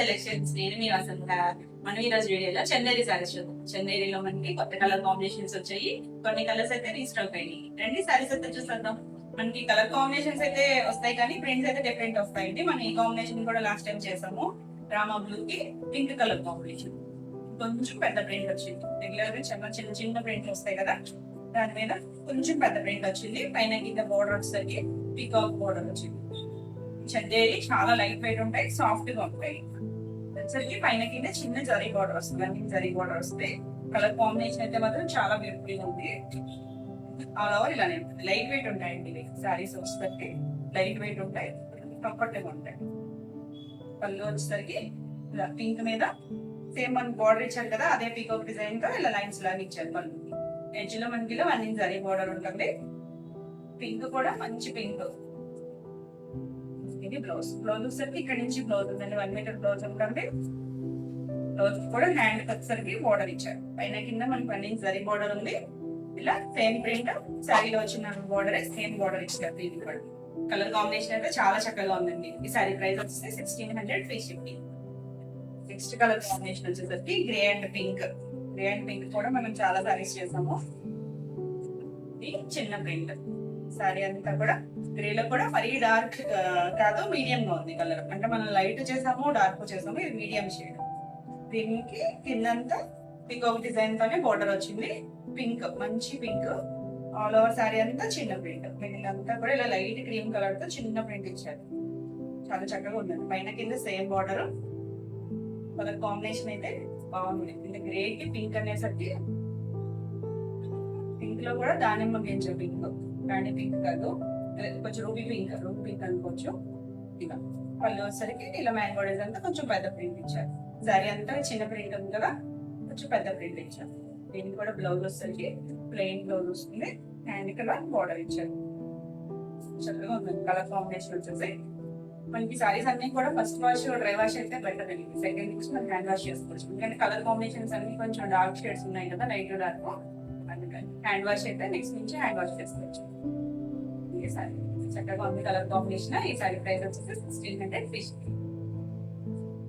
Selections. నేను మీ వసంత. మనం ఈ రోజు వీడియోలో చందేరి సారీస్ చూద్దాం. చందేరిలో మనకి కొత్త కలర్ కాంబినేషన్స్ వచ్చాయి, కొన్ని కలర్స్ అయితే రీస్టాక్ అయినాయి. రెండు సారీస్ అయితే చూసేద్దాం. మనకి కలర్ కాంబినేషన్స్ అయితే వస్తాయి కానీ ప్రింట్స్ అయితే డిఫరెంట్ వస్తాయండి. మనం ఈ కాంబినేషన్ కూడా లాస్ట్ టైం చేసాము. రామా బ్లూ కి పింక్ కలర్ కాంబినేషన్, కొంచెం పెద్ద ప్రింట్ వచ్చింది. రెగ్యులర్ గా చిన్న చిన్న చిన్న ప్రింట్ వస్తాయి కదా, దాని మీద కొంచెం పెద్ద ప్రింట్ వచ్చింది. పైన కింద బోర్డర్ వచ్చేసరికి పీకాక్ బోర్డర్ వచ్చింది. చందేరి చాలా లైట్ వెయిట్ ఉంటాయి, సాఫ్ట్ గా ఉంటాయి. వచ్చేసరికి పైన కింద చిన్న జరీ బోర్డర్ వస్తుంది, అన్ని జరీ బోర్డర్ వస్తాయి. కలర్ కాంబినేషన్ అయితే మాత్రం చాలా బ్యూటిఫుల్ గా ఉంది. ఆల్ ఓవర్ ఇలానే ఉంటుంది. లైట్ వెయిట్ ఉంటాయండి ఇవి సారీస్ వచ్చేసరికి, లైట్ వెయిట్ ఉంటాయి, కంఫర్టబుల్ ఉంటాయి. పళ్ళు వచ్చేసరికి ఇలా పింక్ మీద సేమ్ మన బోర్డర్ ఇచ్చారు కదా, అదే పీకాక్ డిజైన్ తో ఇలా లైన్స్ లాగా ఇచ్చారు. పళ్ళు ఎడ్జ్ లో మనకి ఇలా అన్ని జరీ బోర్డర్ ఉంటుంది. పింక్ కూడా మంచి పింక్. ఇది బ్లౌజ్. బ్లౌజ్ వచ్చేసరికి ఇక్కడ నుంచి బ్లౌజ్ ఉందండి, 1 మీటర్ బ్లౌజ్ ఉంటుంది. బ్లౌజ్ కూడా హ్యాండ్ వచ్చేసరికి బోర్డర్ ఇచ్చారు. పైన కింద మనకి అన్ని జరీ బోర్డర్ ఉంది. ఇలా సేమ్ ప్రింట్ శారీలో వచ్చిన బోర్డర్ సేమ్ బోర్డర్ ఇచ్చారు. దీనికి కూడా కలర్ కాంబినేషన్ అయితే చాలా చక్కగా ఉందండి. ఈ శారీ ప్రైస్ వచ్చేసి 1600 free shipping. Next colour combination వచ్చేసరికి grey and pink. Grey and pink కూడా మనం చాలా సారీస్ చేసాము. ఇది చిన్న ప్రింట్. సారీ అంతా కూడా గ్రేలో కూడా మరీ డార్క్ కాదు, మీడియం గా ఉంది కలర్. అంటే మనం లైట్ చేసాము, డార్క్ చేసాము, ఇది మీడియం షేడ్. దీనికి కిందంతా పీకాక్ డిజైన్ తోనే బోర్డర్ వచ్చింది. పింక్, మంచి పింక్. ఆల్ ఓవర్ సారీ అంతా చిన్న ప్రింట్. మిగిలిన అంతా కూడా ఇలా లైట్ క్రీమ్ కలర్ తో చిన్న ప్రింట్ ఇచ్చారు. చాలా చక్కగా ఉందండి. పైన కింద సేమ్ బోర్డర్. కలర్ కాంబినేషన్ అయితే బాగుంది. ఇంకా గ్రే కి పింక్ అనేసరికి పింక్ లో కూడా దానిమ్మ గింజ పింక్, రాణి పింక్ కాదు, కొంచెం రూబీ పింక్, రూబీ పింక్ అనుకోవచ్చు. ఇలా పళ్ళు వచ్చేసరికి ఇలా మ్యాంగో డిజైన్ అంతా కొంచెం పెద్ద ప్రింట్ ఇచ్చారు. సారీ అంతా చిన్న ప్రింట్ ఉంది కదా, కొంచెం పెద్ద ప్రింట్ ఇచ్చారు. దీనికి కూడా బ్లౌజ్ వచ్చేసరికి ప్లెయిన్ బ్లౌజ్ వస్తుంది. హ్యాండ్ ఇక్కడ బోర్డర్ ఇచ్చారు. చక్కగా ఉంది కలర్ కాంబినేషన్ వచ్చేసి. మనకి సారీస్ అన్ని కూడా ఫస్ట్ వాష్, డ్రై వాష్ అయితే బెటర్ అండి. సెకండ్ నుంచి మనం హ్యాండ్ వాష్ చేసుకోవచ్చు. ఎందుకంటే కలర్ కాంబినేషన్స్ అన్ని కొంచెం డార్క్ షేడ్స్ ఉన్నాయి కదా, లైట్ డార్క్. అందుకని హ్యాండ్ వాష్ అయితే నెక్స్ట్ నుంచి హ్యాండ్ వాష్ చేసుకోవచ్చు. ఈ సారీ చక్కగా ఉంది కలర్ కాంబినేషన్. ఈ సారీ ప్రైస్ వచ్చేసి 1600 ఫ్రీ షిప్పింగ్.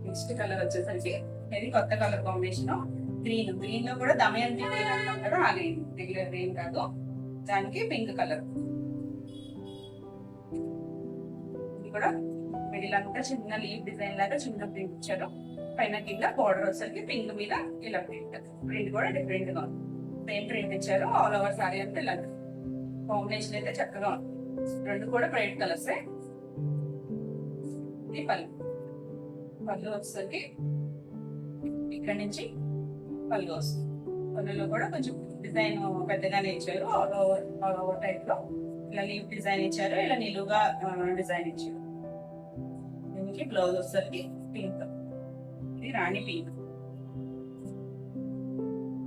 నెక్స్ట్ కలర్ వచ్చేసరికి ఇది కొత్త కలర్ కాంబినేషన్. గ్రీన్. గ్రీన్ లో కూడా దమయంతి గ్రీన్ అంటాం కదా, ఆ గ్రీన్, రెగ్యులర్ గ్రీన్ కాదు. దానికి పింక్ కలర్. ఇది కూడా మిడిల్ అంతా చిన్న లీవ్ డిజైన్ లాగా చిన్న ప్రింట్ ఇచ్చారు. పైన కింద బోర్డర్ వచ్చేసరికి పింక్ మీద ఇలా ప్రింట్. ప్రింట్ కూడా డిఫరెంట్ గా ఉంది. సేమ్ ప్రింట్ ఇచ్చారు. ఆల్ ఓవర్ సారీ అంతా ఇలా కాంబినేషన్ అయితే చక్కగా ఉంది. రెండు కూడా బ్రైట్ కలర్స్. ఇది పళ్ళు. పళ్ళు వచ్చేసరికి ఇక్కడ నుంచి పళ్ళు వస్తుంది. పళ్ళులో కూడా కొంచెం డిజైన్ పెద్దగానే ఇచ్చారు. ఆల్ ఓవర్ టైప్ లో ఇలా లీవ్ డిజైన్ ఇచ్చారు, ఇలా నిలువుగా డిజైన్ ఇచ్చారు. దీనికి బ్లౌజ్ వచ్చేసరికి పింక్. ఇది రాణి pink.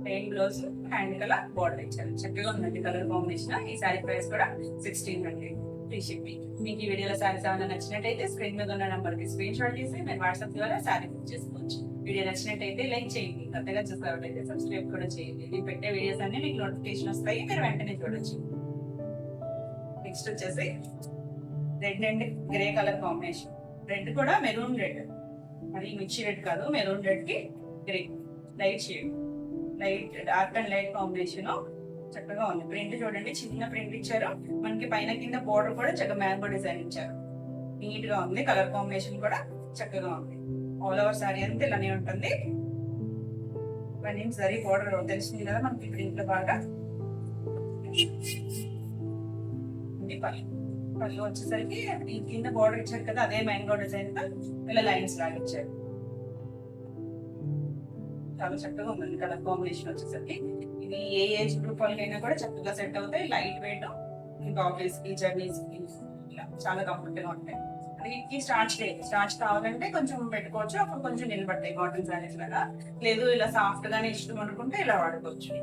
Plain blouse, hand colour border ఇచ్చారు. చక్కగా ఉందండి కలర్ కాంబినేషన్. ఈ సారీ ప్రైస్ కూడా 1600 ఫ్రీ షిప్పింగ్. మీకు ఈ వీడియోలో సారీస్ ఏమైనా నచ్చినట్టయితే స్క్రీన్ మీద ఉన్న నంబర్ కి స్క్రీన్ షాట్ తీసి మీరు వాట్సాప్ ద్వారా సారీ బుక్ చేసుకోవచ్చు. వీడియో నచ్చినట్టయితే లైక్ చేయండి, కొత్తగా చూసేవాళ్ళైతే సబ్స్క్రైబ్ కూడా చేయండి. నేను పెట్టే వీడియోస్ అన్ని మీకు నోటిఫికేషన్ వస్తాయి, మీరు వెంటనే చూడొచ్చు. నెక్స్ట్ వచ్చేసి red and grey colour combination. Red కూడా మెరూన్ రెడ్, అది మిర్చి రెడ్ కాదు, మెరూన్ రెడ్ కి grey light shade. Light dark and light combination చక్కగా ఉంది. ప్రింట్ చూడండి, చిన్న ప్రింట్ ఇచ్చారు. మనకి పైన కింద బోర్డర్ కూడా చక్కగా మ్యాంగో డిజైన్ ఇచ్చారు. నీట్ గా ఉంది. కలర్ కాంబినేషన్ కూడా చక్కగా ఉంది. ఆల్ ఓవర్ సారీ అంతా ఇలానే ఉంటుంది. ఇవన్నీ సరీ బోర్డర్ తెలిసింది కదా మనకి ప్రింట్ లో బాగా. పళ్ళు. పళ్ళు వచ్చేసరికి ఈ కింద బోర్డర్ ఇచ్చారు కదా, అదే మ్యాంగో డిజైన్ తో ఇలా లైన్స్ లాగా ఇచ్చారు. చాలా చక్కగా ఉందండి కలర్ కాంబినేషన్ వచ్చేసరికి. ఇది ఏ ఏజ్ గ్రూప్ వాళ్ళకైనా కూడా చక్కగా సెట్ అవుతాయి. లైట్ వెయిట్, ఇంకా ఆఫీస్ కి, జర్నీస్ కి ఇలా చాలా కంఫర్ట్ గా ఉంటాయి. వీటికి స్టార్చ్ కావాలంటే కొంచెం పెట్టుకోవచ్చు, అప్పుడు కొంచెం నిలబడతాయి కాటన్ శారీస్ లాగా. లేదు ఇలా సాఫ్ట్ గానే ఇష్టం అనుకుంటే ఇలా వాడుకోవచ్చు.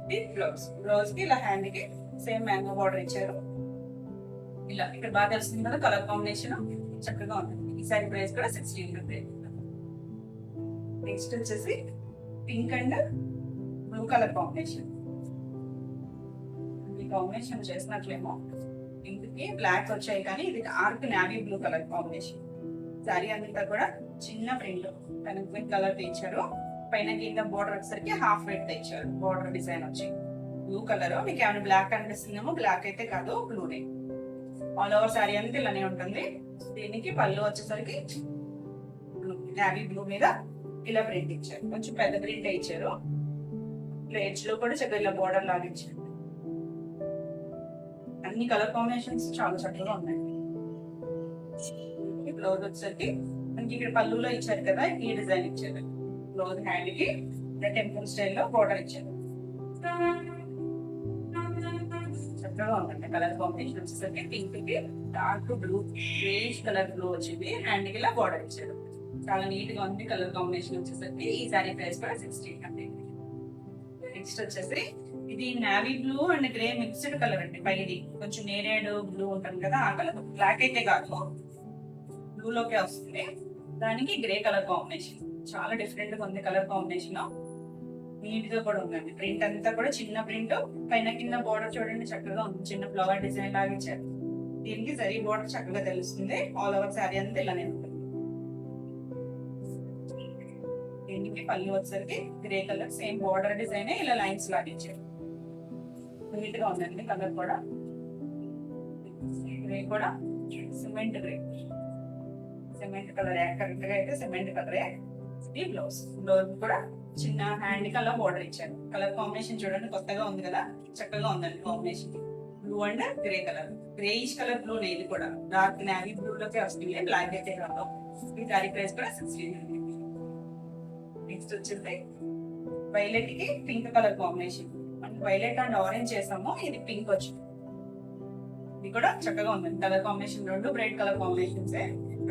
ఇది బ్లౌజ్. బ్లౌజ్ కి ఇలా హ్యాండ్ కి సేమ్ మ్యాంగో బార్డర్ ఇచ్చారు. ఇలా ఇక్కడ బాగా తెలుస్తుంది కదా కలర్ కాంబినేషన్ చక్కగా ఉంటుంది. ఈ సారీ ప్రైస్ కూడా 1600. నెక్స్ట్ వచ్చేసి pink and blue colour combination. ఈ కాంబినేషన్ చేసినట్లేమో పింక్ కి బ్లాక్ వచ్చాయి, కానీ ఇది dark navy blue colour combination. Sorry అంతా కూడా చిన్న ప్రింట్ కనెక్ట్ కలర్ ఇచ్చారు. పైన కింద బోర్డర్ వచ్చేసరికి హాఫ్ వైట్ ఇచ్చారు. బోర్డర్ డిజైన్ వచ్చి బ్లూ కలర్. మీకు ఏమైనా బ్లాక్ అనిపిస్తుందేమో, బ్లాక్ అయితే కాదు, బ్లూనే. ఆల్ ఓవర్ శారీ అంతా ఇలానే ఉంటుంది. దీనికి పళ్ళు వచ్చేసరికి నావీ బ్లూ మీద ఇలా ప్రింట్ ఇచ్చారు. కొంచెం పెద్ద ప్రింట్ ఇచ్చారు. ప్లేట్స్ లో కూడా చక్కగా ఇలా బోర్డర్ లాగా ఇచ్చారు. అన్ని కలర్ కాంబినేషన్స్ చాలా చక్కగా ఉన్నాయి. బ్లౌజ్ వచ్చేసరికి మనకి ఇక్కడ పళ్ళులో ఇచ్చారు కదా, ఈ డిజైన్ ఇచ్చారు. బ్లౌజ్ హ్యాండ్ కి టెంపుల్ స్టైల్లో బోర్డర్ ఇచ్చారు. చక్కగా ఉందండి. కలర్ కాంబినేషన్ వచ్చేసరికి పింక్ కి dark blue, greyish colour blue వచ్చింది. హ్యాండ్ కి ఇలా బోర్డర్ ఇచ్చారు. చాలా నీట్ గా ఉంది కలర్ కాంబినేషన్ వచ్చేసరికి. ఈ సారీ ప్రైస్ కూడా 1600. నెక్స్ట్ వచ్చేసి ఇది navy blue and grey mixed colour అండి. పైది కొంచెం నేరేడు బ్లూ ఉంటుంది కదా, ఆ కలర్. బ్లాక్ అయితే కాదు, బ్లూ లోకే వస్తుంది. దానికి గ్రే కలర్ కాంబినేషన్ చాలా డిఫరెంట్ గా ఉంది. కలర్ కాంబినేషన్ నీట్ గా కూడా ఉందండి. ప్రింట్ అంతా కూడా చిన్న ప్రింట్, పైన కింద బోర్డర్ చూడండి చక్కగా ఉంది. చిన్న ఫ్లవర్ డిజైన్ లాగా ఇచ్చారు. దీనికి జరీ బోర్డర్ చక్కగా తెలుస్తుంది. ఆల్ ఓవర్ శారీ అంతా ఇలానే ఉంటుంది. దీనికి పళ్ళు వచ్చేసరికి grey colour, same border design ఇలా లైన్స్ లాగా ఇచ్చారు. నీట్ గా ఉందండి. కలర్ కూడా గ్రే కూడా cement grey, cement colour. Correct గా అయితే సిమెంట్ కలరే. ఈ బ్లౌజ్ కూడా చిన్న హ్యాండ్ కి అలా బోర్డర్ ఇచ్చారు. కలర్ కాంబినేషన్ చూడండి కొత్తగా ఉంది కదా, చక్కగా ఉందండి combination. Blue and grey colour, greyish colour blue. ఇది కూడా డార్క్ నావీ బ్లూ లోకే వస్తుంది, బ్లాక్ అయితే కాదు. ఈ సారీ ప్రైస్ కూడా 1600. నెక్స్ట్ వచ్చేసి వైలెట్ కి పింక్ కలర్ కాంబినేషన్. మనం వైలెట్ అండ్ ఆరెంజ్ చేసాము, ఇది పింక్ వచ్చింది. ఇది కూడా చక్కగా ఉందండి. కలర్ కాంబినేషన్ రెండు బ్రైట్ కలర్ కాంబినేషన్స్,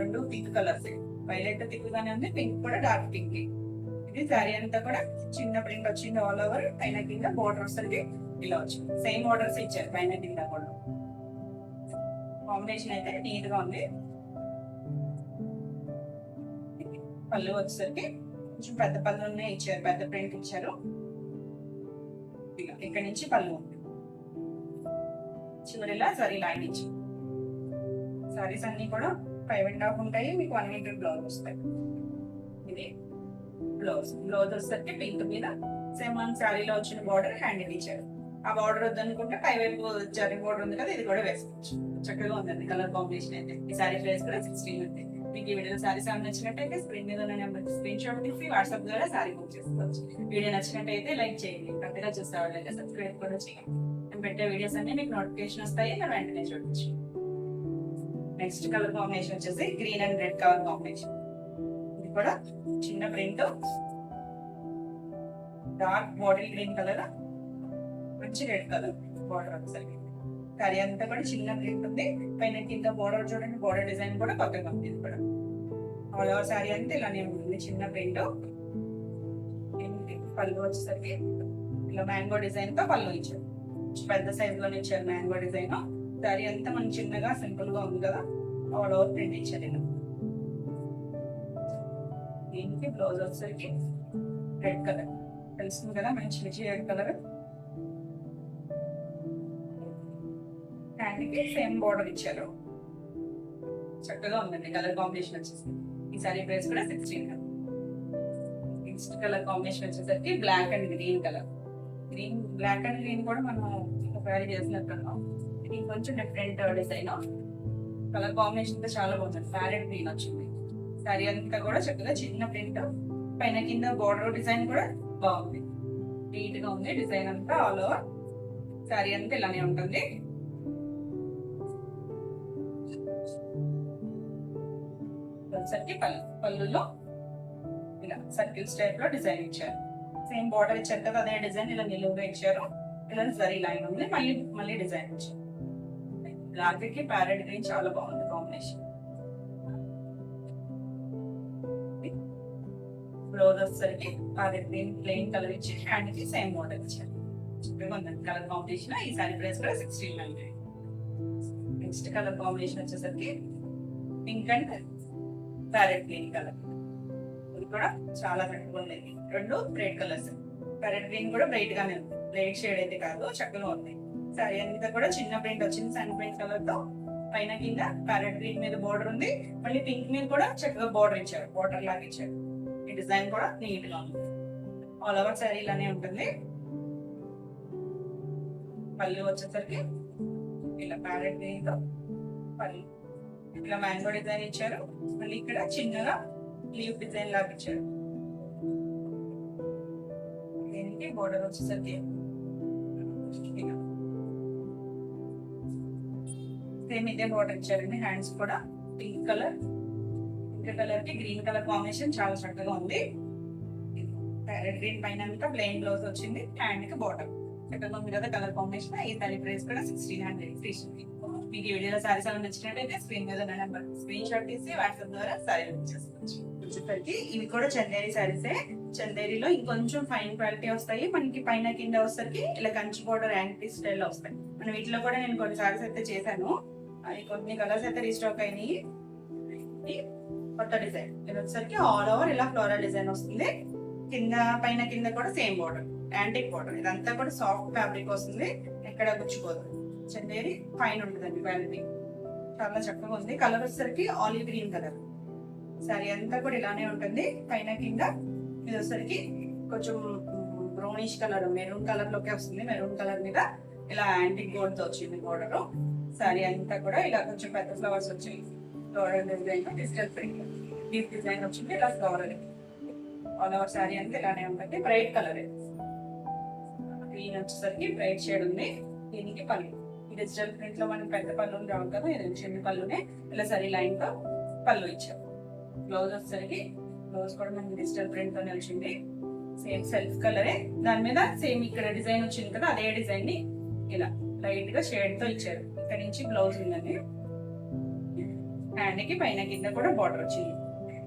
రెండు పింక్ కలర్స్. వైలెట్ థిక్ గానే ఉంది, పింక్ కూడా డార్క్ పింక్. ఇది శారీ అంతా కూడా చిన్న ప్రింట్ వచ్చింది. ఆల్ ఓవర్ పైన కింద బోర్డర్ వస్తుంది ఇలా వచ్చింది. సేమ్ బోర్డర్స్ ఇచ్చారు పైన కింద కూడా. కాంబినేషన్ అయితే నీట్ గా ఉంది. పళ్ళు వచ్చేసరికి కొంచెం పెద్ద పళ్ళునే ఇచ్చారు, పెద్ద ప్రింట్ ఇచ్చారు. ఇక్కడ నుంచి పళ్ళు ఉంది, చివరిలా సరీ లైన్ ఇచ్చి. సారీస్ అన్ని కూడా 5.5 ఉంటాయి. మీకు 1 మీటర్ బ్లౌజ్ వస్తాయి. ఇది బ్లౌజ్. బ్లౌజ్ వచ్చేసరికి పింక్ మీద సేమ్ మన శారీలో వచ్చిన బార్డర్ హ్యాండిల్ ఇచ్చారు. ఆ బార్డర్ వద్దనుకుంటే పై వైపు జరీ బార్డర్ ఉంది కదా, ఇది కూడా వేసుకోవచ్చు. చక్కగా ఉందండి కలర్ కాంబినేషన్ అయితే. ఈ సారీ ప్రైస్ కూడా 1600. మీకు ఈ వీడియో సారీస్ నచ్చినట్టయితే స్క్రీన్ మీద ఉన్న నెంబర్ స్క్రీన్ షాట్ తీసి వాట్సాప్ ద్వారా సారీ బుక్ చేసుకోవచ్చు. వీడియో నచ్చినట్టయితే లైక్ చేయండి, కొత్తగా చూసేవాళ్ళైతే సబ్స్క్రైబ్ కూడా చేయండి. నేను పెట్టే వీడియోస్ అన్ని మీకు నోటిఫికేషన్ వస్తాయి, మీరు వెంటనే చూడొచ్చు. నెక్స్ట్ కలర్ కాంబినేషన్ వచ్చేసి green and red colour combination. ఇది కూడా చిన్న print, dark bottle green colour, మంచి రెడ్ కలర్ బార్డర్ వచ్చేసరికి. కర్రీ అంతా కూడా చిన్న ప్రింట్ ఉంది. పైన కింద బార్డర్ చూడండి, బార్డర్ డిజైన్ కూడా కొత్తగా ఉంది. ఇది కూడా ఆల్ ఓవర్ శారీ అంతా ఇలానే ఉంటుంది, చిన్న ప్రింట్. పళ్ళు వచ్చేసరికి ఇలా మ్యాంగో డిజైన్ తో పళ్ళు ఇచ్చారు. పెద్ద సైజ్ లోనే ఇచ్చారు మ్యాంగో డిజైన్. శారీ అంతా మనకి చిన్నగా సింపుల్ గా ఉంది కదా, ఆల్ ఓవర్ ప్రింట్ ఇచ్చారు ఇలా. దీనికి బ్లౌజ్ వచ్చేసరికి రెడ్ కలర్, తెలుస్తుంది కదా, మంచి మిర్చి రెడ్ కలర్. హ్యాండ్కి సేమ్ బోర్డర్ ఇచ్చారు. చక్కగా ఉందండి కలర్ కాంబినేషన్ వచ్చేసి. ఈ సారీ ప్రైస్ కూడా 1600. నెక్స్ట్ కలర్ కాంబినేషన్ వచ్చేసరికి black and green colour. Green, black and green కూడా మనం వ్యారీ చేసినట్టున్నాం. ఇది కొంచెం డిఫరెంట్ డిజైన్. కలర్ కాంబినేషన్ తో చాలా బాగుంది. ప్యారెట్ గ్రీన్ వచ్చింది. సారీ అంతా కూడా చక్కగా చిన్న ప్రింట్, పైన కింద బోర్డర్ డిజైన్ కూడా బాగుంది, నీట్ గా ఉంది డిజైన్ అంతా. ఆల్ ఓవర్ సారీ అంతా ఇలానే ఉంటుంది. పళ్ళులో ఇలా సర్కిల్స్ టైప్ లో డిజైన్ ఇచ్చారు. సేమ్ బార్డర్ ఇచ్చారు కదా, అదే డిజైన్ ఇలా నిలువుగా ఇచ్చారు. ఇలా జరీ లైన్ ఉంది, మళ్ళీ డిజైన్ ఇచ్చారు. బ్లాక్ కి ప్యారెట్ గ్రీన్ చాలా బాగుంది కాంబినేషన్. బ్లౌజ్ వచ్చేసరికి ప్యారెట్ గ్రీన్ ప్లెయిన్ కలర్ ఇచ్చి హ్యాండ్ కి సేమ్ బార్డర్ ఇచ్చారు. Colour combination. ఈ సారీ ప్రైస్ కూడా 1600. నెక్స్ట్ కలర్ కాంబినేషన్ వచ్చేసరికి pink and parrot green colour. ఇది కూడా చాలా చక్కగా ఉంది. రెండు బ్రైట్ కలర్స్. ప్యారెట్ గ్రీన్ కూడా బ్రైట్ గానే ఉంది, లైట్ షేడ్ అయితే కాదు, చక్కగా ఉంది. సారీ అంతా కూడా చిన్న ప్రింట్ వచ్చింది, సన్ ప్రింట్ కలర్ తో పైన కింద ప్యారెట్ గ్రీన్ మీద బోర్డర్ ఉంది, మళ్ళీ పింక్ మీద కూడా చక్కగా బోర్డర్ ఇచ్చారు, బోర్డర్ లాగా ఇచ్చారు. ఈ డిజైన్ కూడా నీట్ గా ఉంది. ఆల్ ఓవర్ శారీ ఇలానే ఉంటుంది. పళ్ళు వచ్చేసరికి ఇలా ప్యారెట్ గ్రీన్ తో పళ్ళు, ఇలా మ్యాంగో డిజైన్ ఇచ్చారు. మళ్ళీ ఇక్కడ చిన్నగా లీవ్ డిజైన్ లాగా ఇచ్చారు. దీనికి బోర్డర్ వచ్చేసరికి సేమ్ ఇదే బోర్డర్ ఇచ్చారండి. హ్యాండ్స్ కూడా పింక్ కలర్ కి గ్రీన్ కలర్ కాంబినేషన్ చాలా చక్కగా ఉంది. ప్యారెట్ గ్రీన్ పైన అంతా ప్లెయిన్ బ్లౌజ్ వచ్చింది, హ్యాండ్ కి బోర్డర్ చక్కగా ఉంది కదా కలర్ కాంబినేషన్. ఈ సారీ ప్రైస్ కూడా 1600 ఫ్రీ షిప్పింగ్. మీకు ఈ వీడియోలో సారీస్ అలా నచ్చినట్టయితే స్క్రీన్ మీద ఉన్న నెంబర్ స్క్రీన్ షాట్ తీసి వాట్సాప్ ద్వారా సారీ బుక్ చేసుకోవచ్చు. వచ్చేసరికి ఇవి కూడా చందేరి సారీసే. చందేరిలో ఇంకొంచెం ఫైన్ క్వాలిటీ వస్తాయి. మనకి పైన కింద వచ్చేసరికి ఇలా కంచి బోర్డర్ యాంటీ స్టైల్ లో వస్తాయి. మన వీటిలో కూడా నేను కొన్ని సారీస్ అయితే చేశాను, అవి కొన్ని కలర్స్ అయితే రీస్టాక్ అయినాయి. కొత్త డిజైన్ ఇది వచ్చేసరికి ఆల్ ఓవర్ ఇలా ఫ్లోరల్ డిజైన్ వస్తుంది. కింద పైన కింద కూడా సేమ్ బోర్డర్, యాంటిక్ బోర్డర్. ఇదంతా కూడా సాఫ్ట్ ఫ్యాబ్రిక్ వస్తుంది, ఎక్కడ గుచ్చుకోదు. చందేరి ఫైన్ ఉంటుందండి క్వాలిటీ, చాలా చక్కగా ఉంది. కలర్ వచ్చేసరికి ఆలివ్ గ్రీన్ కలర్. సారీ అంతా కూడా ఇలానే ఉంటుంది. పైన కింద ఇది వచ్చేసరికి కొంచెం బ్రౌనిష్ కలర్, మెరూన్ కలర్ లోకి వస్తుంది. మెరూన్ కలర్ మీద ఇలా యాంటిక్ బోర్డ్ తో వచ్చింది బోర్డర్. సారీ అంతా కూడా ఇలా కొంచెం పెద్ద ఫ్లవర్స్ వచ్చాయి. Floral design, digital print, deep design వచ్చింది. ఇలా ఫ్లోరల్ ఆల్ ఓవర్ సారీ అంతా ఇలానే ఉంటుంది. బ్రైట్ కలర్, గ్రీన్ వచ్చేసరికి బ్రైట్ షేడ్ ఉంది. దీనికి పళ్ళు, ఈ డిజిటల్ ప్రింట్ లో మనం పెద్ద పళ్ళు రావు కదా, ఇది చిన్న పళ్ళునే ఇలా సరీ లైన్ తో పళ్ళు ఇచ్చాం. బ్లౌజ్ వచ్చేసరికి బ్లౌజ్ కూడా మనకి డిజిటల్ ప్రింట్ తో నిలిచింది. సేమ్ సెల్ఫ్ కలరే, దాని మీద సేమ్ ఇక్కడ డిజైన్ వచ్చింది కదా, అదే డిజైన్ ని ఇలా లైట్ గా షేడ్ తో ఇచ్చారు. ఇక్కడ నుంచి బ్లౌజ్ ఉందండి. హ్యాండ్ కి పైన కింద కూడా బార్డర్ వచ్చింది.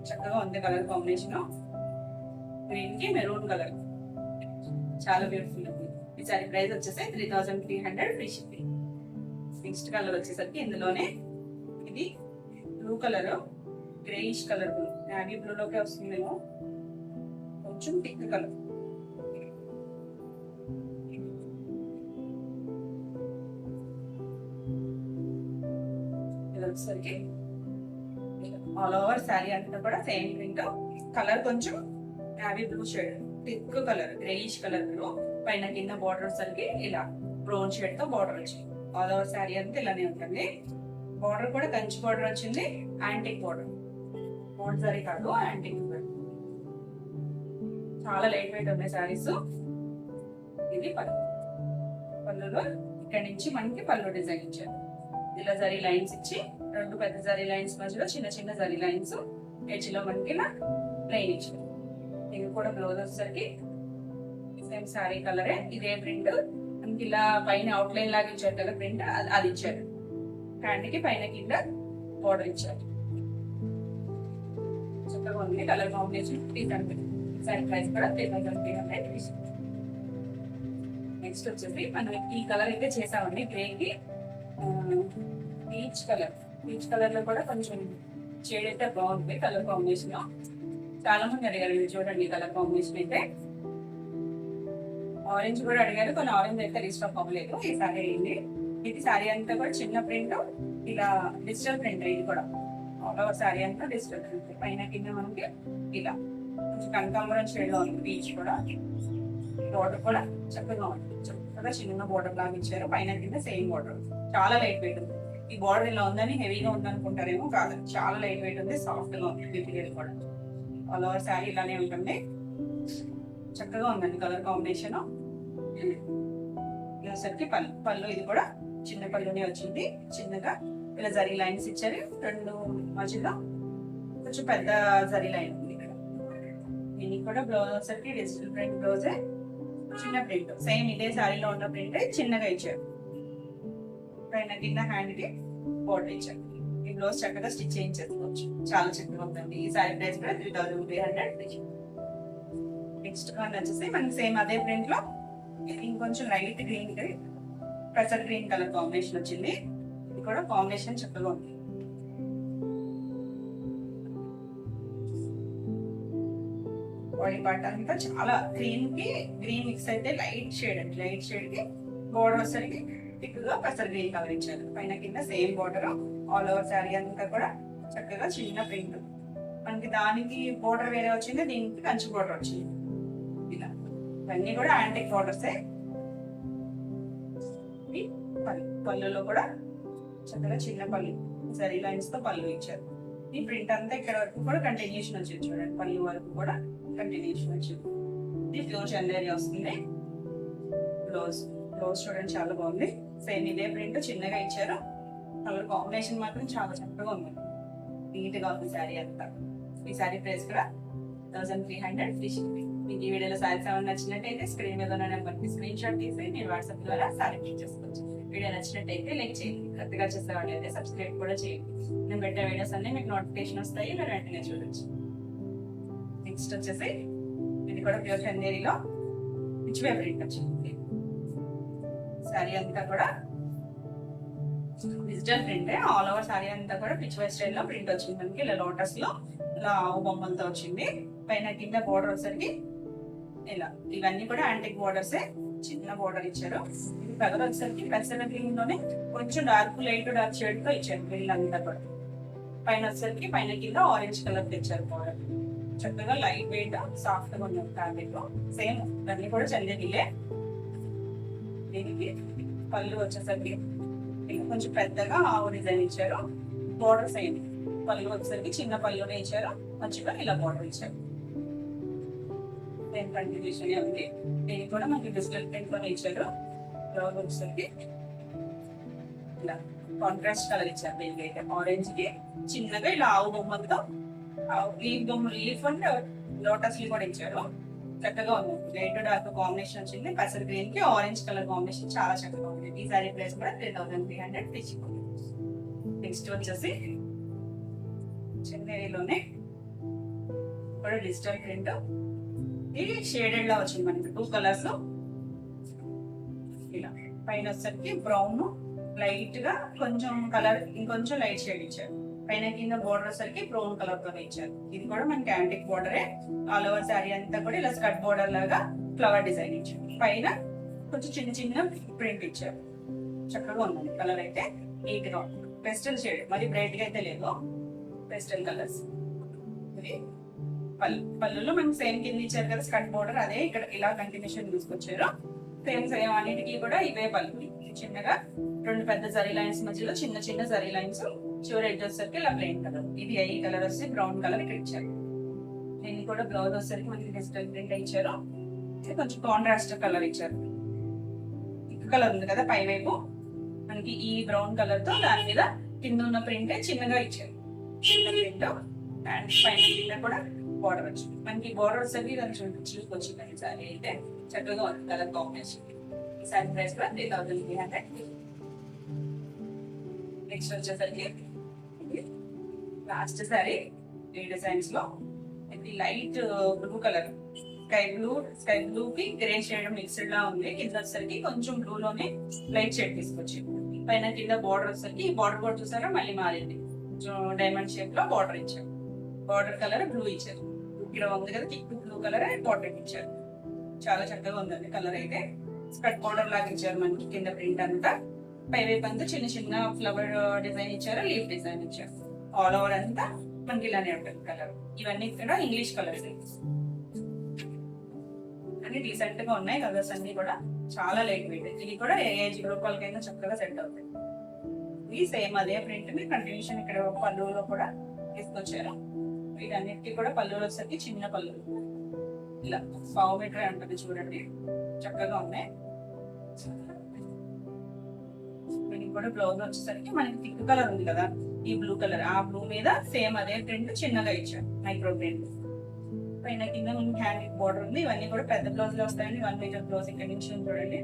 చక్కగా ఉంది కలర్ కాంబినేషన్. గ్రీన్ కి మెరూన్ కలర్ చాలా బ్యూటిఫుల్ ఉంది. ఈ సారీ ప్రైస్ వచ్చేసి 3300 ఫ్రీ షిప్పింగ్. నెక్స్ట్ కలర్ వచ్చేసరికి ఇందులోనే ఇది blue colour, greyish colour blue, navy blue లోకే వస్తుందేమో, కొంచెం థిక్ కలర్. ఇది వచ్చేసరికి ఆల్ ఓవర్ శారీ అంతా కూడా సేమ్ ప్రింట్. కలర్ కొంచెం navy blue shade, thick colour, greyish colour blue. పైన కింద బార్డర్ వచ్చేసరికి ఇలా బ్రౌన్ షేడ్ తో బార్డర్ వచ్చింది. ఆల్ ఓవర్ శారీ అంతా ఇలానే ఉంటుంది. బార్డర్ కూడా కంచి బార్డర్ వచ్చింది, యాంటిక్ బార్డర్, బోర్డ్ సారీ కాదు యాంటిక్. చాలా లైట్ వెయిట్ ఉన్నాయి శారీస్. ఇది పళ్ళు, పళ్ళులో ఇక్కడ నుంచి మనకి పళ్ళు డిజైన్ ఇచ్చారు. ఇలా జరీ లైన్స్ ఇచ్చి, రెండు పెద్ద జరీ లైన్స్ మధ్యలో చిన్న చిన్న జరీ లైన్స్, ఎడ్జ్ లో మనకి ఇలా ప్లెయిన్ ఇచ్చారు. ఇది కూడా బ్లౌజ్ వచ్చేసరికి సేమ్ శారీ కలరే, ఇదే ప్రింట్. మనకి ఇలా పైన అవుట్ లైన్ లాగా ఇచ్చారు కదా ప్రింట్, అది ఇచ్చారు. హ్యాండ్ కి పైన కింద బోర్డర్ ఇచ్చారు. చక్కగా ఉంది కలర్ కాంబినేషన్. 300 సారీ ప్రైస్ కూడా 3300. నెక్స్ట్ వచ్చేసి మనం ఈ కలర్ అయితే చేసామండి, గ్రేకి పీచ్ కలర్. పీచ్ కలర్ లో కూడా కొంచెం షేడ్ అయితే బాగుంది కలర్ కాంబినేషన్. చాలా మంది అడిగారు, ఇది చూడండి కలర్ కాంబినేషన్ అయితే. ఆరెంజ్ కూడా అడిగారు, కొన్ని ఆరెంజ్ అయితే రీస్టాక్ అవ్వలేదు. ఈ సారీ అయింది. ఇది సారీ అంతా కూడా చిన్న ప్రింట్, ఇలా డిజిటల్ ప్రింట్. ఇది కూడా ఆల్ ఓవర్ సారీ అంతా డిజిటల్ ప్రింట్. పైన కింద మనకి ఇలా కొంచెం కనకాంబరం షేడ్ లో ఉంది. పీచ్ కూడా బోర్డర్ కూడా చక్కగా ఉంది, చక్కగా చిన్న బోర్డర్ లాగా ఇచ్చారు. పైన కింద సేమ్ బోర్డర్, చాలా లైట్ వెయిట్ ఉంది. ఈ బోర్డర్ ఇలా ఉందని హెవీగా ఉందనుకుంటారేమో, కాదు చాలా లైట్ వెయిట్ ఉంది, సాఫ్ట్ గా ఉంది. మెటీరియల్ కూడా ఆల్ ఓవర్ శారీ ఇలానే ఉంటుంది. చక్కగా ఉందండి కలర్ కాంబినేషన్. సరికి పళ్ళు, పళ్ళు ఇది కూడా చిన్న పళ్ళునే వచ్చింది. చిన్నగా ఇలా జరీ లైన్స్ ఇచ్చారు. రెండు మధ్యలో కొంచెం పెద్ద జరీ లైన్ ఉంది ఇక్కడ. దీనికి కూడా బ్లౌజ్ వచ్చేసరికి డిజిటల్ ప్రింట్ బ్లౌజే, చిన్న ప్రింట్. సేమ్ ఇదే శారీలో ఉన్న ప్రింట్ చిన్నగా ఇచ్చారు. పైన కింద హ్యాండ్ కి బోర్డర్ ఇచ్చారు. ఈ బ్లౌజ్ చక్కగా స్టిచ్ చేయించేసుకోవచ్చు, చాలా చక్కగా ఉందండి. ఈ శారీ ప్రైస్ కూడా 3300. నెక్స్ట్ వన్ వచ్చేసి మనకి సేమ్ అదే ప్రింట్ లో ఇంకొంచెం లైట్ గ్రీన్, పెసర్ గ్రీన్ కలర్ కాంబినేషన్ వచ్చింది. ఇది కూడా కాంబినేషన్ చక్కగా ఉంది. బాడీ పార్ట్ అంతా చాలా గ్రీన్ కి గ్రీన్ మిక్స్ అయితే లైట్ షేడ్ అండి. లైట్ షేడ్ కి బోర్డర్ వచ్చేసరికి థిక్గా పెసర్ గ్రీన్ కలర్ ఇచ్చారు. పైన కింద same border, all over sari అంతా కూడా చక్కగా చిన్న ప్రింట్. మనకి దానికి బోర్డర్ వేరే వచ్చింది, దీనికి కంచి బోర్డర్ వచ్చింది. ఇలా ఇవన్నీ కూడా యాంటిక్ బోర్డర్సే. పళ్ళులో కూడా చక్కగా చిన్న పళ్ళు జరీ లైన్స్ తో పళ్ళు ఇచ్చారు. ఈ ప్రింట్ అంతా ఇక్కడ వరకు కూడా కంటిన్యూషన్ వచ్చింది. చూడండి పళ్ళు వరకు కూడా కంటిన్యూషన్ వచ్చింది. ఇది ప్యూర్ చందేరి వస్తుంది. బ్లౌజ్ చూడండి చాలా బాగుంది. సేమ్ ఇదే ప్రింట్ చిన్నగా ఇచ్చారు. కలర్ కాంబినేషన్ మాత్రం చాలా చక్కగా ఉంది. నీట్ గా ఉంది శారీ అంతా. ఈ శారీ ప్రైస్ కూడా 1300 ఫ్రీ షిప్పింగ్. మీకు ఈ వీడియోలో శారీస్ ఏమైనా నచ్చినట్టయితే స్క్రీన్ మీద ఉన్న నెంబర్కి స్క్రీన్ షాట్ తీసి మీరు వాట్సాప్ ద్వారా శారీ పిక్ చేసుకోవచ్చు. వీడియో నచ్చినట్టయితే లైక్ చేయండి. కొత్తగా చేసేవాళ్ళు అయితే సబ్స్క్రైబ్ కూడా చేయండి. నేను పెట్టే వీడియోస్ అన్ని మీకు నోటిఫికేషన్ వస్తాయి, మీరు వెంటనే చూడొచ్చు. నెక్స్ట్ వచ్చేసి ఇది కూడా ప్యూర్ చందేరిలో పిచ్ వే ప్రింట్ వచ్చింది. శారీ అంతా కూడా digital print, all over sari అంతా కూడా పిచ్ వే స్టైల్ లో ప్రింట్ వచ్చింది. మనకి ఇలా లోటస్ లో ఇలా ఆవు బొమ్మలతో వచ్చింది. పైన కింద బోర్డర్ వచ్చేసరికి ఇలా ఇవన్నీ కూడా యాంటిక్ బోర్డర్సే. చిన్న బోర్డర్ ఇచ్చారు. ఇది కలర్ వచ్చేసరికి పెసర గ్రీన్ లోనే కొంచెం డార్క్ లైట్ డార్క్ షేడ్ తో ఇచ్చారు వీళ్ళంతా కూడా. పైన వచ్చేసరికి పైన కింద ఆరెంజ్ కలర్ తెచ్చారు బోర్డర్. చక్కగా లైట్ వెయిట్ సాఫ్ట్ గా ఉంది ఫ్యాబ్రిక్. సేమ్ ఇవన్నీ కూడా చందేరిలే. దీనికి పళ్ళు వచ్చేసరికి కొంచెం పెద్దగా ఆవు డిజైన్ ఇచ్చారు. Border same. పళ్ళు వచ్చేసరికి చిన్న పళ్ళునే ఇచ్చారు. మంచిగా ఇలా బోర్డర్ ఇచ్చారు. సేమ్ కంటిన్యూషన్ ఉంది. దీనికి కూడా మనకి డిజిటల్ ప్రింట్ లోనే ఇచ్చారు. బ్లౌజ్ వచ్చేసరికి ఇలా కాంట్రాస్ట్ కలర్ ఇచ్చారు. దీనికి అయితే ఆరెంజ్ కి చిన్నగా ఇలా ఆవు బొమ్మలతో లీఫ్ అండ్ లోటస్ కూడా ఇచ్చారు. చక్కగా ఉంది. లైట్ డార్క్ కాంబినేషన్ వచ్చింది. పెసర్ గ్రీన్ కి ఆరెంజ్ కలర్ కాంబినేషన్ చాలా చక్కగా ఉంది. ఈ సారీ ప్రైస్ కూడా 3300 తీసుకుంది. నెక్స్ట్ వచ్చేసి చందేరిలోనే కూడా డిజిటల్ ప్రింట్. ఇది షేడెడ్ లా వచ్చింది మనకి 2 కలర్స్ లో. ఇలా పైన వచ్చేసరికి బ్రౌన్ లైట్ గా కొంచెం కలర్ ఇంకొంచెం లైట్ షేడ్ ఇచ్చారు. పైన కింద బోర్డర్ వచ్చేసరికి బ్రౌన్ కలర్ తో ఇచ్చారు. ఇది కూడా మనకి యాంటిక్ బోర్డరే. ఆల్ ఓవర్ శారీ అంతా కూడా ఇలా స్కర్ట్ బోర్డర్ లాగా ఫ్లవర్ డిజైన్ ఇచ్చారు. పైన కొంచెం చిన్న చిన్న ప్రింట్ ఇచ్చారు. చక్కగా ఉందండి. కలర్ అయితే నీట్ గా పెస్టల్ షేడ్, మరి బ్రైట్ గా అయితే లేదు. Pastel colours. ఇది పళ్ళులో మనకి సేమ్ కింద ఇచ్చారు కదా స్కర్ట్ బోర్డర్, అదే ఇక్కడ ఇలా కంటిన్యూషన్ తీసుకొచ్చారు. సేమ్ అన్నిటికీ కూడా ఇవే పళ్ళు. చిన్నగా 2 పెద్ద జరీ లైన్స్ మధ్యలో చిన్న చిన్న జరీ లైన్స్. చివరి ఎడ్జ్ వచ్చేసరికి ఇలా ప్లెయిన్ కలర్. ఇది ఐ కలర్ వస్తే బ్రౌన్ కలర్ ఇక్కడ ఇచ్చారు. దీన్ని కూడా బ్లౌజ్ వచ్చేసరికి మనకి డిజిటల్ ప్రింట్ ఇచ్చారు. కొంచెం కాంట్రాస్ట్ కలర్ ఇచ్చారు. ఇంక కలర్ ఉంది కదా పై వైపు మనకి ఈ బ్రౌన్ కలర్ తో దాని మీద కింద ఉన్న ప్రింట్ చిన్నగా ఇచ్చారు. చిన్న ప్రింట్ అండ్ పైన కింద కూడా బోర్డర్ వచ్చింది. మనకి బోర్డర్ వచ్చేసరికి కొంచెం చూసుకొచ్చింది. సారీ అయితే చక్కగా ఉంది కలర్ కాంబినేషన్. ఈ సారీ ప్రైస్ కూడా 3300. నెక్స్ట్ వచ్చేసరికి లాస్ట్ సారీ ఈ డిజైన్స్ లో ఇది light blue colour, sky blue కి గ్రే షేడ్ మిక్స్డ్ లా ఉంది. కింద వచ్చేసరికి కొంచెం బ్లూ లోనే లైట్ షేడ్ తీసుకొచ్చి పైన కింద బోర్డర్ వచ్చేసరికి ఈ బోర్డర్ కూడా చూసారా మళ్ళీ మారింది. డైమండ్ షేప్ లో బోర్డర్ ఇచ్చారు. బోర్డర్ కలర్ బ్లూ ఇచ్చారు. ఇక్కడ ఉంది కదా థిక్ బ్లూ కలర్ బోర్డర్ ఇచ్చారు. చాలా చక్కగా ఉందండి. కలర్ అయితే స్కర్ట్ బోర్డర్ లాగా ఇచ్చారు. మనకి కింద ప్రింట్ అంతా పై వైపు అంతా చిన్న చిన్న ఫ్లవర్ డిజైన్ ఇచ్చారు. లీఫ్ డిజైన్ ఇచ్చారు. ఆల్ ఓవర్ అంతా మనకి ఇలానే ఉంటుంది కలర్. ఇవన్నీ ఇక్కడ ఇంగ్లీష్ కలర్స్ అన్ని డీసెంట్ గా ఉన్నాయి. కలర్స్ అన్ని కూడా చాలా లైట్ వెయిట్. ఇది కూడా ఏ ఏజ్ గ్రూప్ వాళ్ళకైనా చక్కగా సెట్ అవుతాయి. ఇది సేమ్ అదే ప్రింట్ ని కంటిన్యూషన్ ఇక్కడ పళ్ళులో కూడా తీసుకొచ్చారు. వీటన్నిటికీ కూడా పళ్ళులో వచ్చేసరికి చిన్న పళ్ళు ఇలా 1/2 మీటర్ ఉంటుంది. చూడండి చక్కగా ఉన్నాయి. దీనికి కూడా బ్లౌజ్ వచ్చేసరికి మనకి థిక్ కలర్ ఉంది కదా ఈ బ్లూ కలర్, ఆ బ్లూ మీద సేమ్ అదే ప్రింట్ చిన్నగా ఇచ్చారు. మైక్రో ప్రింట్ పైన కింద మనకి హ్యాండ్ బోర్డర్ ఉంది. ఇవన్నీ కూడా పెద్ద బ్లౌజ్ లో వస్తాయండి. 1 మీటర్ బ్లౌజ్ ఇక్కడ నుంచి చూడండి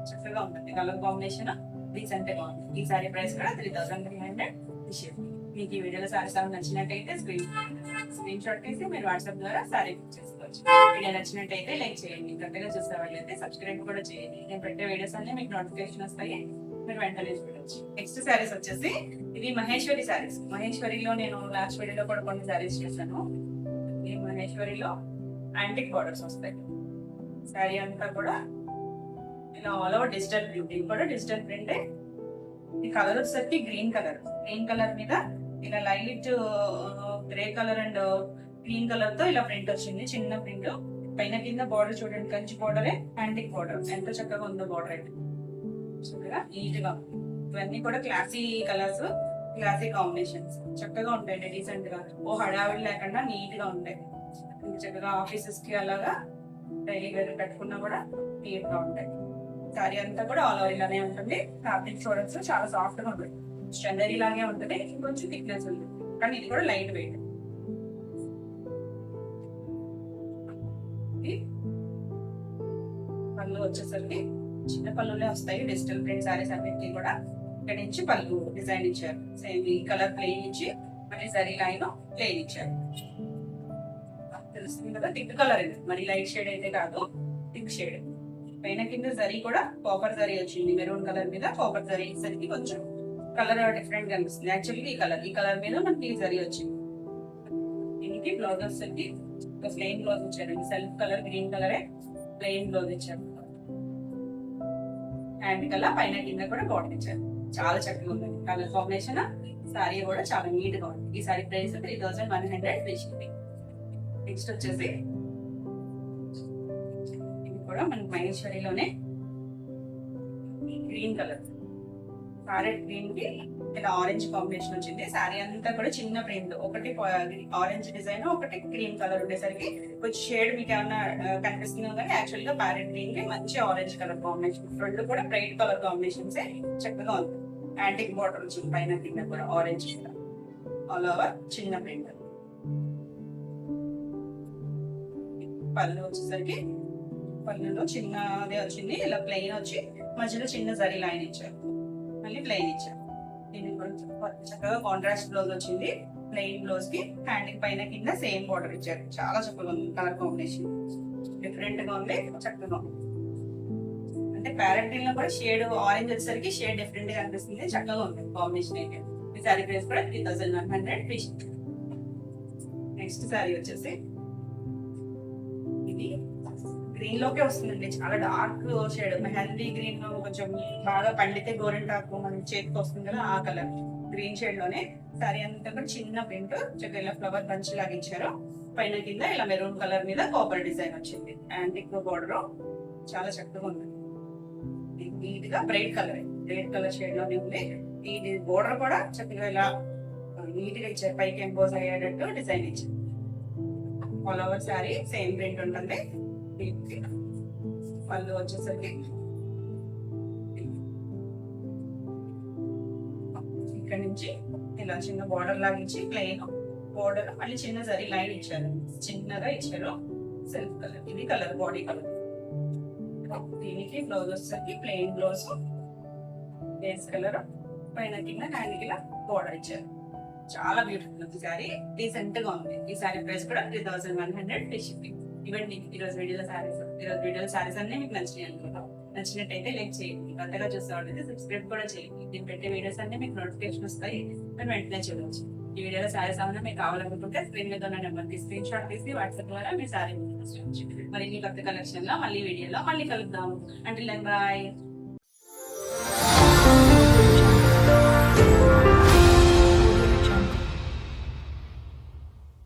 చక్కగా ఉంటుంది. కలర్ కాంబినేషన్ రీసెంట్ గా ఉంది. ఈ సారీ ప్రైస్ కూడా 3300. మీకు ఈ వీడియోలో సారీస్ నచ్చినట్టయితే స్క్రీన్ షాట్ తీసి మీరు వాట్సాప్ ద్వారా సారీ బుక్ చేసుకోవచ్చు. వీడియో నచ్చినట్టయితే లైక్ చేయండి. కొత్తగా చూసే వాళ్ళైతే సబ్స్క్రైబ్ కూడా చేయండి. నేను పెట్టే వీడియోస్ అన్ని మీకు నోటిఫికేషన్ వస్తాయి, మీరు వెంటనే చూడొచ్చు. నెక్స్ట్ సారీస్ వచ్చేసి ఇవి మహేశ్వరి సారీస్. మహేశ్వరిలో నేను లాస్ట్ వీడియోలో కూడా కొన్ని సారీస్ చేశాను. ఈ మహేశ్వరిలో యాంటిక్ బార్డర్స్ వస్తాయి. శారీ అంతా కూడా ఇలా ఆల్ ఓవర్ డిజిటల్ ప్రింట్, ఇది కూడా డిజిటల్ ప్రింటే. ఈ కలర్ వచ్చేసరికి గ్రీన్ కలర్ మీద ఇలా light grey colour and green colour తో ఇలా ప్రింట్ వచ్చింది, చిన్న ప్రింట్. పైన కింద బార్డర్ చూడండి, కంచి బార్డరే, హ్యాండింగ్ బార్డర్, ఎంత చక్కగా ఉందో బార్డర్ అయితే చక్కగా నీట్ గా. ఇవన్నీ కూడా క్లాసీ కలర్స్, క్లాసీ కాంబినేషన్స్, చక్కగా ఉంటాయండి, డీసెంట్ గా, ఓ హడావిడి లేకుండా నీట్ గా ఉంటాయి. చక్కగా ఆఫీసెస్ కి అలాగా డైలీ వేర్ కట్టుకున్నా కూడా నీట్ గా ఉంటాయి. సారీ అంతా కూడా ఆల్ ఓవర్ ఇలానే ఉంటుంది. ఫ్యాబ్రిక్ చూడొచ్చు, చాలా సాఫ్ట్ గా ఉంటుంది, స్టెండరీ లాగే ఉంటుంది, ఇంకొంచెం థిక్నెస్ ఉంది, కానీ ఇది కూడా లైట్ వెయిట్. పళ్ళు వచ్చేసరికి చిన్న పళ్ళులే వస్తాయి, డిజిటల్ ప్రింట్ సారీస్ అన్నిటికీ కూడా. ఇక్కడ నుంచి పళ్ళు డిజైన్ ఇచ్చారు, సేమ్ ఈ కలర్ ప్లెయిన్ ఇచ్చి మళ్ళీ జరీ లైన్ ప్లెయిన్ ఇచ్చారు. తెలుస్తుంది కదా, థిక్ కలర్ ఇది, మరి లైట్ షేడ్ అయితే కాదు, థిక్ షేడ్. పైన కింద జరీ కూడా కాపర్ జరీ వచ్చింది, మెరూన్ కలర్ మీద కాపర్ జరీ ఇసరికి కొంచెం కలర్ డిఫరెంట్ గా అనిపిస్తుంది. యాక్చువల్లీ ఈ కలర్ మీద మనకి జరీ వచ్చింది. దీనికి బ్లౌజ్ వచ్చేసరికి ప్లెయిన్ బ్లౌజ్ ఇచ్చారు, సెల్ఫ్ కలర్ గ్రీన్ కలరే ప్లెయిన్ బ్లౌజ్ ఇచ్చారు. హ్యాండ్ కలర్ పైన కింద కూడా బార్డర్ ఇచ్చారు, చాలా చక్కగా ఉంది కలర్ కాంబినేషన్. సారీ కూడా చాలా నీట్ గా ఉంది. ఈ sari price 3100 free shipping. Next వచ్చేసి ఇది కూడా మనకి మహేశ్వరిలోనే గ్రీన్ కలర్, ప్యారెట్ గ్రీన్ కి ఇలా ఆరెంజ్ కాంబినేషన్ వచ్చింది. సారీ అంతా కూడా చిన్న ప్రింట్, ఒకటి ఆరెంజ్ డిజైన్, ఒకటి గ్రీన్ కలర్ ఉండేసరికి కొంచెం షేడ్ మీకు ఏమన్నా కనిపిస్తుందో, కానీ యాక్చువల్ గా ప్యారెట్ గ్రీన్ కి మంచి ఆరెంజ్ కలర్ కాంబినేషన్, రెండు కూడా బ్రైట్ కలర్ కాంబినేషన్స్ చక్కగా ఉంది. యాంటిక్ బార్డర్ వచ్చింది పైన కింద కూడా ఆరెంజ్ కలర్, ఆల్ ఓవర్ చిన్న ప్రింట్. పళ్ళు వచ్చేసరికి పళ్ళులో చిన్నదే వచ్చింది, ఇలా ప్లెయిన్ వచ్చి మధ్యలో చిన్న జరీ లైన్ ఇచ్చారు, మళ్ళీ ప్లెయిన్ ఇచ్చారు. దీనికి కూడా చక్కగా కాంట్రాస్ట్ బ్లౌజ్ వచ్చింది, ప్లెయిన్ బ్లౌజ్ కి హ్యాండింగ్ పైన కింద సేమ్ బార్డర్ ఇచ్చారు. చాలా చక్కగా ఉంది కలర్ కాంబినేషన్, డిఫరెంట్ గా ఉంది, చక్కగా ఉంది. అంటే ప్యారెట్ గ్రీన్ లో కూడా షేడ్ ఆరెంజ్ వచ్చేసరికి షేడ్ డిఫరెంట్ గా అనిపిస్తుంది, చక్కగా ఉంది కాంబినేషన్ అయితే. ఈ సారీ ప్రైస్ కూడా 3100 ఫ్రీ. నెక్స్ట్ సారీ వచ్చేసి ఇది గ్రీన్ లోకే వస్తుందండి, చాలా డార్క్ షేడ్, మెహందీ గ్రీన్, కొంచెం బాగా పండితే గోరింటాకు మన చేతికి వస్తుంది కదా, ఆ కలర్ గ్రీన్ షేడ్ లోనే. సారీ అంతా కూడా చిన్న ప్రింట్, చక్కగా ఇలా ఫ్లవర్ బంచ్ లాగా ఇచ్చారు. పైన కింద ఇలా మెరూన్ కలర్ మీద కాపర్ డిజైన్ వచ్చింది, యాంటిక్ బార్డర్, చాలా చక్కగా ఉంది. నీట్ గా బ్రైట్ కలర్ షేడ్ లోనే ఉంది. ఈ బోర్డర్ కూడా చక్కగా ఇలా నీట్ గా ఇచ్చారు, పైకి ఎంపోజ్ అయ్యేటట్టు డిజైన్ ఇచ్చారు. All over sorry same print ఉంటుంది. పళ్ళు వచ్చేసరికి ఇక్కడ నుంచి ఇలా చిన్న బార్డర్ లాగా ఇచ్చి ప్లెయిన్ బార్డర్, మళ్ళీ చిన్న జరీ లైన్ ఇచ్చారు, చిన్నగా ఇచ్చారు. సెల్ఫ్ కలర్, ఇది కలర్ బాడీ కలర్. దీనికి బ్లౌజ్ వచ్చేసరికి ప్లెయిన్ బ్లౌజ్, బేస్ కలర్, పైన కింద హ్యాండ్ కింద బార్డర్ ఇచ్చారు. చాలా బ్యూటిఫుల్ ఉంది సారీ, డీసెంట్ గా ఉంది. ఈ సారీ ప్రైస్ కూడా 3100 ఫ్రీ షిప్పింగ్. ఇవ్వండి ఈరోజు వీడియోలో సారీస్ అన్ని మీకు నచ్చినాయి అనుకుంటాం. నచ్చినట్టయితే లైక్ చేయండి, కొత్తగా చూసేవాళ్ళైతే సబ్స్క్రైబ్ కూడా చేయండి. నేను పెట్టే వీడియోస్ అన్ని మీకు నోటిఫికేషన్ వస్తాయి, మీరు వెంటనే చూడవచ్చు. ఈ వీడియోలో సారీస్ ఏమైనా మీకు కావాలనుకుంటే స్క్రీన్ మీద ఉన్న నెంబర్కి స్క్రీన్ షాట్ తీసి వాట్సాప్ ద్వారా మీ సారీ మరి కొత్త కలెక్షన్ లో మళ్ళీ వీడియోలో మళ్ళీ కలుద్దాం. అంటే బాయ్.